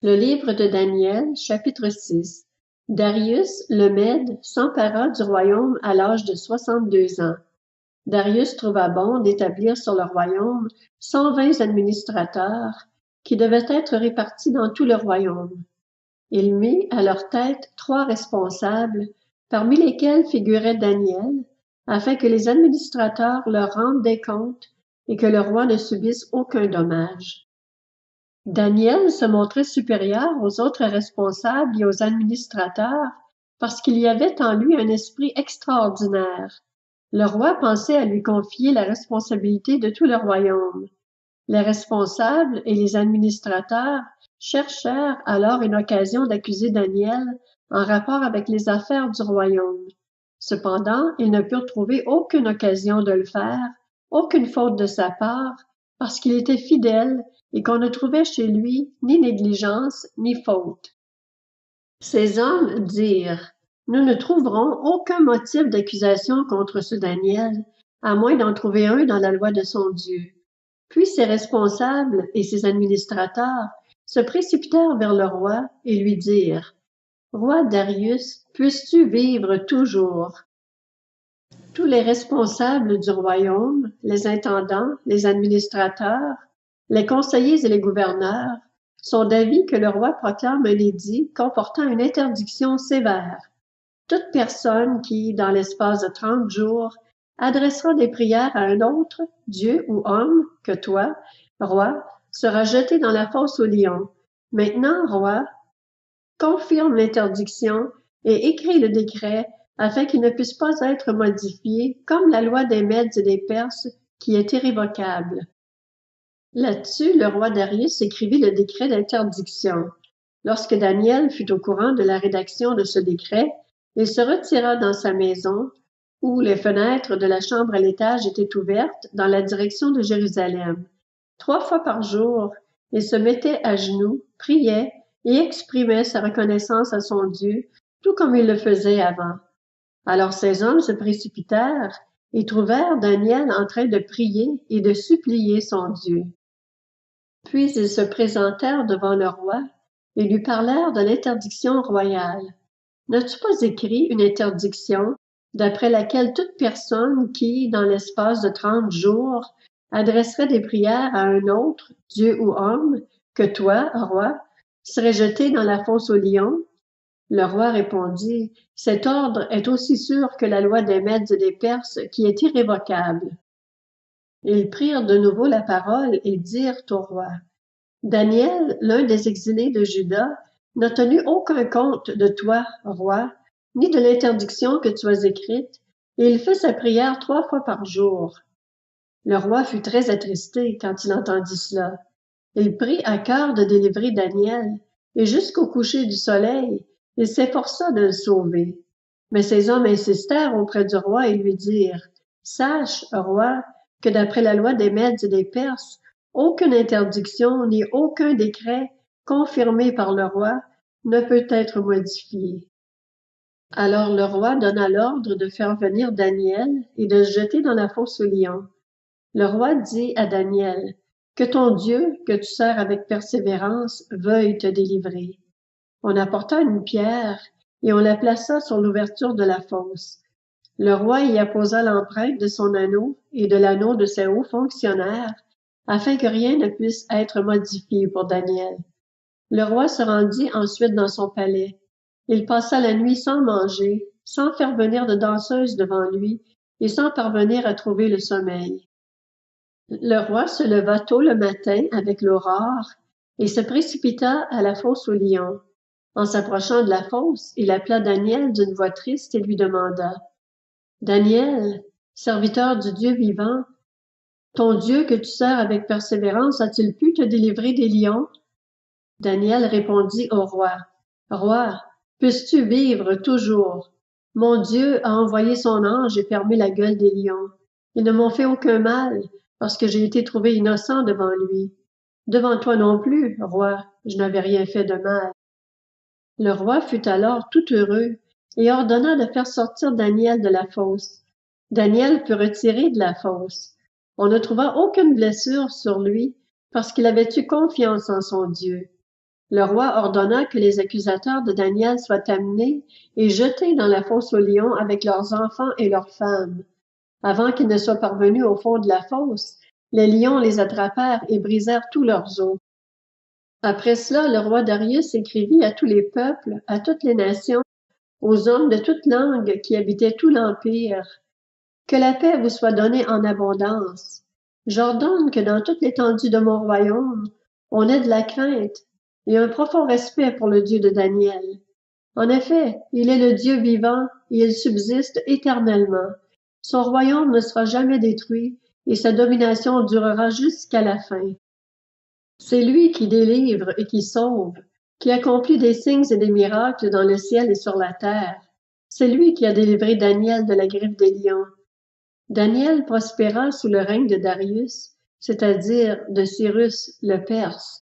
Le livre de Daniel, chapitre 6. Darius le Mède s'empara du royaume à l'âge de 62 ans. Darius trouva bon d'établir sur le royaume 120 administrateurs qui devaient être répartis dans tout le royaume. Il mit à leur tête 3 responsables, parmi lesquels figurait Daniel, afin que les administrateurs leur rendent des comptes et que le roi ne subisse aucun dommage. Daniel se montrait supérieur aux autres responsables et aux administrateurs parce qu'il y avait en lui un esprit extraordinaire. Le roi pensait à lui confier la responsabilité de tout le royaume. Les responsables et les administrateurs cherchèrent alors une occasion d'accuser Daniel en rapport avec les affaires du royaume. Cependant, ils ne purent trouver aucune occasion de le faire, aucune faute de sa part, parce qu'il était fidèle et qu'on ne trouvait chez lui ni négligence ni faute. Ces hommes dirent: « Nous ne trouverons aucun motif d'accusation contre ce Daniel, à moins d'en trouver un dans la loi de son Dieu. » Puis ses responsables et ses administrateurs se précipitèrent vers le roi et lui dirent: « Roi Darius, puisses-tu vivre toujours? » Tous les responsables du royaume, les intendants, les administrateurs, les conseillers et les gouverneurs sont d'avis que le roi proclame un édit comportant une interdiction sévère. Toute personne qui, dans l'espace de 30 jours, adressera des prières à un autre, Dieu ou homme, que toi, roi, sera jetée dans la fosse aux lions. Maintenant, roi, confirme l'interdiction et écris le décret afin qu'il ne puisse pas être modifié comme la loi des Mèdes et des Perses qui est irrévocable. Là-dessus, le roi Darius écrivit le décret d'interdiction. Lorsque Daniel fut au courant de la rédaction de ce décret, il se retira dans sa maison, où les fenêtres de la chambre à l'étage étaient ouvertes dans la direction de Jérusalem. 3 fois par jour, il se mettait à genoux, priait et exprimait sa reconnaissance à son Dieu, tout comme il le faisait avant. Alors ces hommes se précipitèrent et trouvèrent Daniel en train de prier et de supplier son Dieu. Puis ils se présentèrent devant le roi et lui parlèrent de l'interdiction royale. « N'as-tu pas écrit une interdiction d'après laquelle toute personne qui, dans l'espace de 30 jours, adresserait des prières à un autre, Dieu ou homme, que toi, roi, serait jetée dans la fosse aux lions? » Le roi répondit: « Cet ordre est aussi sûr que la loi des Mèdes et des Perses qui est irrévocable. » Ils prirent de nouveau la parole et dirent au roi: « Daniel, l'un des exilés de Juda, n'a tenu aucun compte de toi, roi, ni de l'interdiction que tu as écrite, et il fait sa prière 3 fois par jour. » Le roi fut très attristé quand il entendit cela. Il prit à cœur de délivrer Daniel, et jusqu'au coucher du soleil, il s'efforça de le sauver. Mais ces hommes insistèrent auprès du roi et lui dirent: « Sache, roi, que d'après la loi des Mèdes et des Perses, aucune interdiction ni aucun décret confirmé par le roi ne peut être modifié. » Alors le roi donna l'ordre de faire venir Daniel et de se jeter dans la fosse aux lions. Le roi dit à Daniel: « Que ton Dieu, que tu sers avec persévérance, veuille te délivrer. » On apporta une pierre et on la plaça sur l'ouverture de la fosse. Le roi y apposa l'empreinte de son anneau et de l'anneau de ses hauts fonctionnaires, afin que rien ne puisse être modifié pour Daniel. Le roi se rendit ensuite dans son palais. Il passa la nuit sans manger, sans faire venir de danseuse devant lui et sans parvenir à trouver le sommeil. Le roi se leva tôt le matin avec l'aurore et se précipita à la fosse aux lions. En s'approchant de la fosse, il appela Daniel d'une voix triste et lui demanda: « Daniel, serviteur du Dieu vivant, ton Dieu que tu sers avec persévérance a-t-il pu te délivrer des lions? » Daniel répondit au roi: « Roi, puisses-tu vivre toujours? Mon Dieu a envoyé son ange et fermé la gueule des lions. Ils ne m'ont fait aucun mal, parce que j'ai été trouvé innocent devant lui. Devant toi non plus, roi, je n'avais rien fait de mal. » Le roi fut alors tout heureux et ordonna de faire sortir Daniel de la fosse. Daniel fut retiré de la fosse. On ne trouva aucune blessure sur lui parce qu'il avait eu confiance en son Dieu. Le roi ordonna que les accusateurs de Daniel soient amenés et jetés dans la fosse aux lions avec leurs enfants et leurs femmes. Avant qu'ils ne soient parvenus au fond de la fosse, les lions les attrapèrent et brisèrent tous leurs os. Après cela, le roi Darius écrivit à tous les peuples, à toutes les nations, aux hommes de toute langue qui habitaient tout l'empire. Que la paix vous soit donnée en abondance. J'ordonne que dans toute l'étendue de mon royaume, on ait de la crainte et un profond respect pour le Dieu de Daniel. En effet, il est le Dieu vivant et il subsiste éternellement. Son royaume ne sera jamais détruit et sa domination durera jusqu'à la fin. C'est lui qui délivre et qui sauve, qui accomplit des signes et des miracles dans le ciel et sur la terre. C'est lui qui a délivré Daniel de la griffe des lions. Daniel prospéra sous le règne de Darius, c'est-à-dire de Cyrus le Perse.